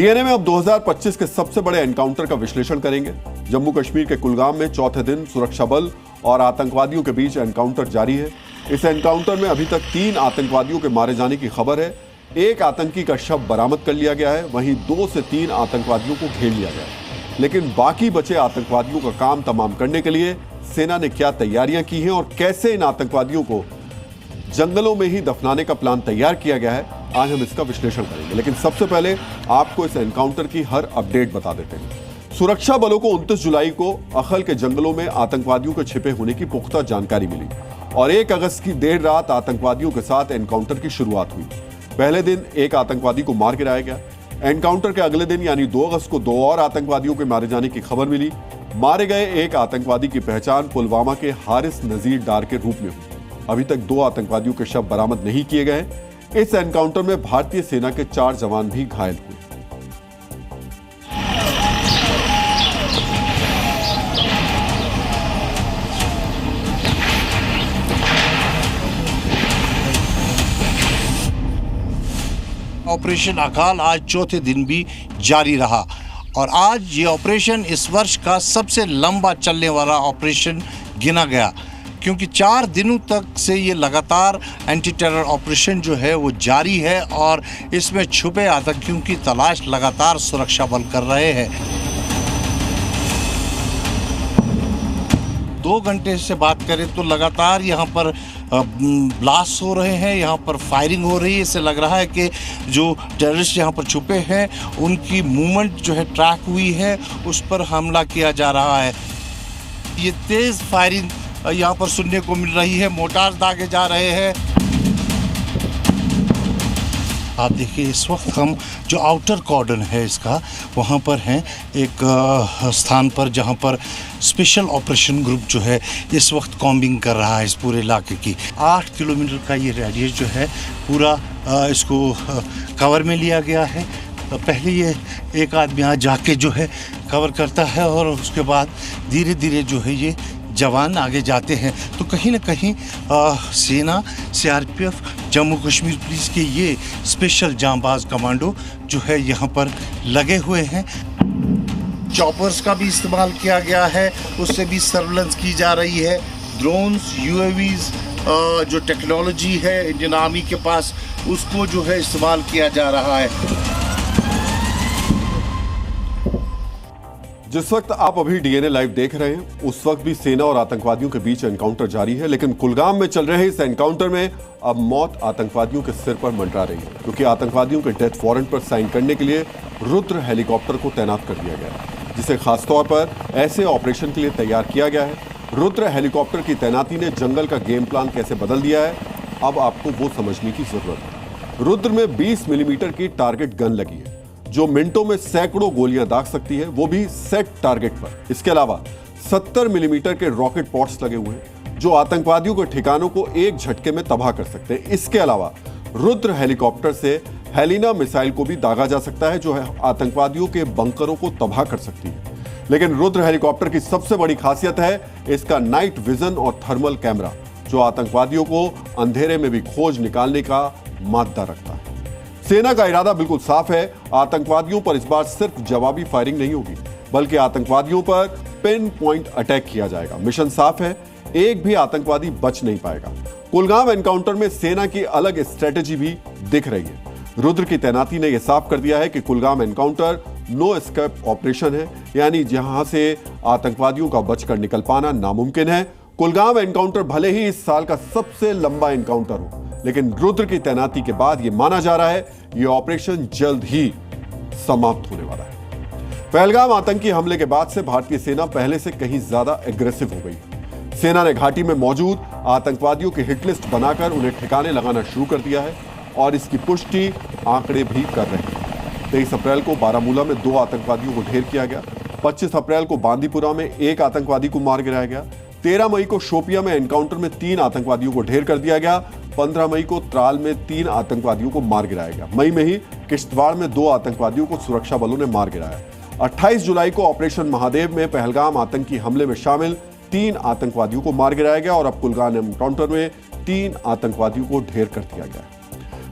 DNA में अब 2025 के सबसे बड़े एनकाउंटर का विश्लेषण करेंगे। जम्मू कश्मीर के कुलगाम में चौथे दिन सुरक्षा बल और आतंकवादियों के बीच एनकाउंटर जारी है। इस एनकाउंटर में अभी तक 3 आतंकवादियों के मारे जाने की खबर है। एक आतंकी का शव बरामद कर लिया गया है, वहीं 2 से 3 आतंकवादियों को घेर लिया गया है। लेकिन बाकी बचे आतंकवादियों का काम तमाम करने के लिए सेना ने क्या तैयारियां की हैं और कैसे इन आतंकवादियों को जंगलों में ही दफनाने का प्लान तैयार किया गया है, आज हम इसका विश्लेषण करेंगे। लेकिन सबसे पहले आपको इस एनकाउंटर की हर अपडेट बता देते हैं। सुरक्षा बलों को 29 जुलाई को अखल के जंगलों में आतंकवादियों के छिपे होने की पुख्ता जानकारी मिली और 1 अगस्त की देर रात आतंकवादियों के साथ एनकाउंटर की शुरुआत हुई। पहले दिन एक आतंकवादी को मार गिराया गया। एनकाउंटर के अगले दिन यानी 2 अगस्त को 2 और आतंकवादियों के मारे जाने की खबर मिली। मारे गए एक आतंकवादी की पहचान पुलवामा के हारिस नजीर डार के रूप में हुई। अभी तक 2 आतंकवादियों के शव बरामद नहीं किए गए। इस एनकाउंटर में भारतीय सेना के 4 जवान भी घायल हुए। ऑपरेशन अकाल आज चौथे दिन भी जारी रहा और आज ये ऑपरेशन इस वर्ष का सबसे लंबा चलने वाला ऑपरेशन गिना गया, क्योंकि 4 दिनों तक से ये लगातार एंटी टेरर ऑपरेशन जो है वो जारी है और इसमें छुपे आतंकियों की तलाश लगातार सुरक्षा बल कर रहे हैं। 2 घंटे से बात करें तो लगातार यहाँ पर ब्लास्ट हो रहे हैं, यहाँ पर फायरिंग हो रही है। इससे लग रहा है कि जो टेररिस्ट यहाँ पर छुपे हैं उनकी मूवमेंट जो है ट्रैक हुई है, उस पर हमला किया जा रहा है। ये तेज़ फायरिंग यहाँ पर सुनने को मिल रही है, मोर्टार दागे जा रहे हैं। आप देखिए इस वक्त हम जो आउटर कॉर्डन है इसका, वहाँ पर हैं एक स्थान पर जहाँ पर स्पेशल ऑपरेशन ग्रुप जो है इस वक्त कॉम्बिंग कर रहा है इस पूरे इलाके की। 8 किलोमीटर का ये रेडियस जो है पूरा इसको कवर में लिया गया है। पहले ये एक आदमी यहाँ जाके जो है कवर करता है और उसके बाद धीरे धीरे जो है ये जवान आगे जाते हैं। तो कहीं ना कहीं सेना, सीआरपीएफ, जम्मू कश्मीर पुलिस के ये स्पेशल जांबाज कमांडो जो है यहाँ पर लगे हुए हैं। चॉपर्स का भी इस्तेमाल किया गया है, उससे भी सर्वेलेंस की जा रही है। ड्रोन्स, यूएवीज जो टेक्नोलॉजी है इंडियन आर्मी के पास, उसको जो है इस्तेमाल किया जा रहा है। जिस वक्त आप अभी डीएनए लाइव देख रहे हैं, उस वक्त भी सेना और आतंकवादियों के बीच एनकाउंटर जारी है। लेकिन कुलगाम में चल रहे इस एनकाउंटर में अब मौत आतंकवादियों के सिर पर मंडरा रही है, क्योंकि आतंकवादियों के डेथ वारंट पर साइन करने के लिए रुद्र हेलीकॉप्टर को तैनात कर दिया गया है, जिसे खासतौर पर ऐसे ऑपरेशन के लिए तैयार किया गया है। रुद्र हेलीकॉप्टर की तैनाती ने जंगल का गेम प्लान कैसे बदल दिया है, अब आपको वो समझने की जरूरत है। रुद्र में 20 मिलीमीटर की टारगेट गन लगी है, जो मिनटों में सैकड़ों गोलियां दाग सकती है, वो भी सेट टारगेट पर। इसके अलावा 70 मिलीमीटर के रॉकेट पॉड्स लगे हुए हैं, जो आतंकवादियों के ठिकानों को एक झटके में तबाह कर सकते हैं। इसके अलावा रुद्र हेलीकॉप्टर से हेलिना मिसाइल को भी दागा जा सकता है, जो आतंकवादियों के बंकरों को तबाह कर सकती है। लेकिन रुद्र हेलीकॉप्टर की सबसे बड़ी खासियत है इसका नाइट विजन और थर्मल कैमरा, जो आतंकवादियों को अंधेरे में भी खोज निकालने का मादा रखता है। सेना का इरादा बिल्कुल साफ है, आतंकवादियों पर इस बार सिर्फ जवाबी फायरिंग नहीं होगी, बल्कि आतंकवादियों पर पिन पॉइंट अटैक किया जाएगा। मिशन साफ है, एक भी आतंकवादी बच नहीं पाएगा। कुलगाम एनकाउंटर में सेना की अलग स्ट्रेटेजी भी दिख रही है। रुद्र की तैनाती ने यह साफ कर दिया है कि Kulgam encounter no escape operation है, यानी जहां से आतंकवादियों का बचकर निकल पाना नामुमकिन है। कुलगाम एनकाउंटर भले ही इस साल का सबसे लंबा एनकाउंटर हो, लेकिन रुद्र की तैनाती के बाद यह माना जा रहा है यह ऑपरेशन जल्द ही समाप्त होने वाला है। पहलगाम आतंकी हमले के बाद से भारतीय सेना पहले से कहीं ज्यादा एग्रेसिव हो गई। सेना ने घाटी में मौजूद आतंकवादियों की हिटलिस्ट बनाकर उन्हें ठिकाने लगाना शुरू कर दिया है और इसकी पुष्टि आंकड़े भी कर रहे हैं। 23 अप्रैल को बारामूला में 2 आतंकवादियों को ढेर किया गया। 25 अप्रैल को बांदीपुरा में 1 आतंकवादी को मार गिराया गया। 13 मई को शोपिया में एनकाउंटर में 3 आतंकवादियों को ढेर कर दिया गया। 15 मई को त्राल में 3 आतंकवादियों को मार गिराया गया। मई में ही किश्तवाड़ में 2 आतंकवादियों को सुरक्षा बलों ने मार गिराया। 28 जुलाई को ऑपरेशन महादेव में पहलगाम आतंकी हमले में शामिल 3 आतंकवादियों को मार गिराया गया और अब कुलगाम एनकाउंटर में 3 आतंकवादियों को ढेर कर दिया गया।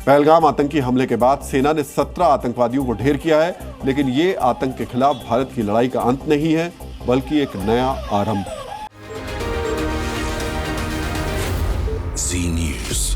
पहलगाम आतंकी हमले के बाद सेना ने 17 आतंकवादियों को ढेर किया है, लेकिन ये आतंक के खिलाफ भारत की लड़ाई का अंत नहीं है, बल्कि एक नया आरंभ। Zee News.